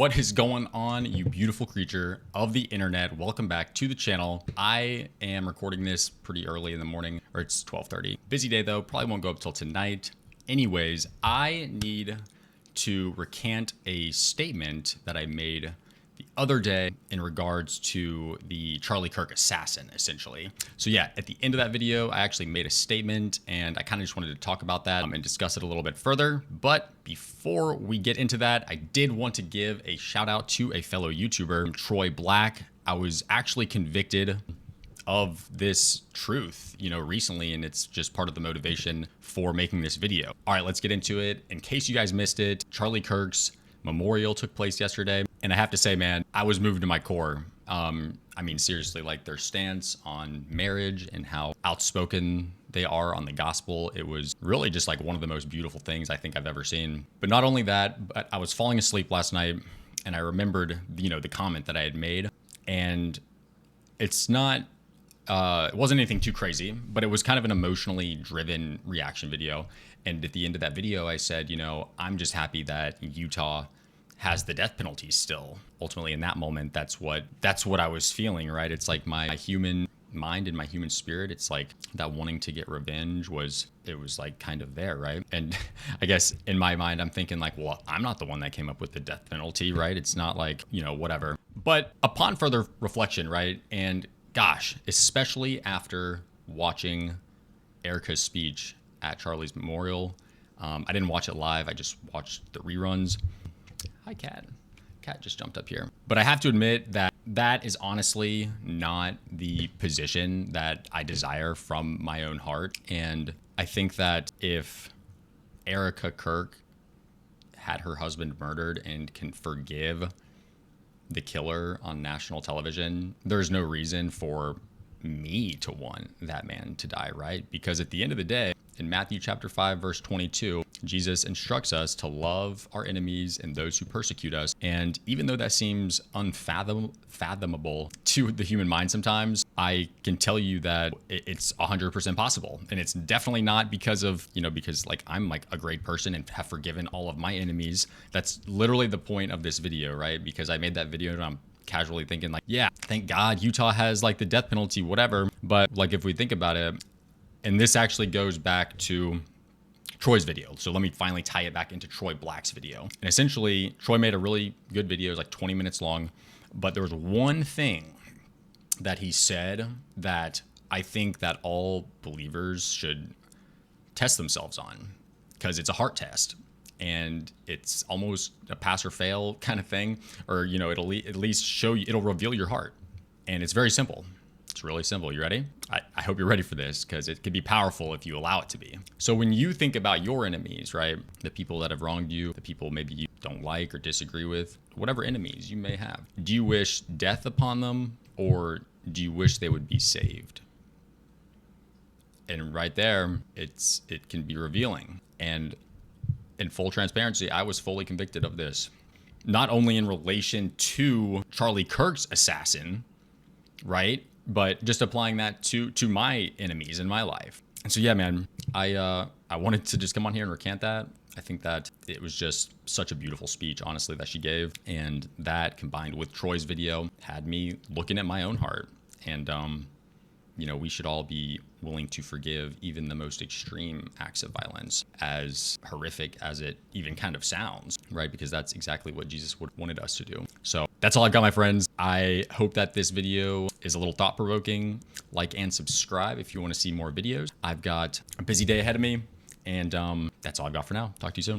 What is going on, you beautiful creature of the internet? Welcome back to the channel. I am recording this pretty early in the morning, or it's 12:30. Busy day though, probably won't go up till tonight. Anyways, I need to recant a statement that I made the other day in regards to the Charlie Kirk assassin, essentially. So yeah, at the end of that video, I actually made a statement and I kind of just wanted to talk about that and discuss it a little bit further. But before we get into that, I did want to give a shout out to a fellow YouTuber, Troy Black. I was actually convicted of this truth, recently, and it's just part of the motivation for making this video. All right, let's get into it. In case you guys missed it, Charlie Kirk's memorial took place yesterday. And I have to say, man, I was moved to my core. Seriously, like their stance on marriage and how outspoken they are on the gospel. It was really just like one of the most beautiful things I think I've ever seen. But not only that, but I was falling asleep last night and I remembered, the comment that I had made. And it's not, it wasn't anything too crazy, but it was kind of an emotionally driven reaction video. And at the end of that video, I said, I'm just happy that Utah has the death penalty still. Ultimately, in that moment, that's what I was feeling, right? It's like my human mind and my human spirit. It's like that wanting to get revenge was like kind of there, right? And I guess in my mind, I'm thinking like, well, I'm not the one that came up with the death penalty, right? It's not like, whatever. But upon further reflection, right? And gosh, especially after watching Erica's speech at Charlie's memorial, I didn't watch it live. I just watched the reruns. Hi, Cat. Cat just jumped up here. But I have to admit that that is honestly not the position that I desire from my own heart. And I think that if Erica Kirk had her husband murdered and can forgive the killer on national television, there's no reason for me to want that man to die, right? Because at the end of the day, in Matthew chapter 5, verse 22, Jesus instructs us to love our enemies and those who persecute us. And even though that seems unfathomable to the human mind sometimes, I can tell you that it's 100% possible. And it's definitely not because of, because like I'm like a great person and have forgiven all of my enemies. That's literally the point of this video, right? Because I made that video and I'm casually thinking like, yeah, thank God Utah has like the death penalty, whatever. But like if we think about it, and this actually goes back to Troy's video. So let me finally tie it back into Troy Black's video. And essentially, Troy made a really good video. It was like 20 minutes long. But there was one thing that he said that I think that all believers should test themselves on, because it's a heart test. And it's almost a pass or fail kind of thing. Or, it'll at least show you, it'll reveal your heart. And it's very simple. It's really simple. You ready? I hope you're ready for this, because it can be powerful if you allow it to be. So when you think about your enemies, right? The people that have wronged you, the people maybe you don't like or disagree with, whatever enemies you may have, do you wish death upon them, or do you wish they would be saved? And right there, it can be revealing. And in full transparency, I was fully convicted of this, not only in relation to Charlie Kirk's assassin, right? But just applying that to my enemies in my life. And so, yeah, man, I wanted to just come on here and recant that. I think that it was just such a beautiful speech, honestly, that she gave. And that combined with Troy's video had me looking at my own heart. And, we should all be willing to forgive even the most extreme acts of violence, as horrific as it even kind of sounds, right? Because that's exactly what Jesus wanted us to do. So that's all I've got, my friends. I hope that this video is a little thought-provoking. Like and subscribe if you want to see more videos. I've got a busy day ahead of me, and that's all I've got for now. Talk to you soon.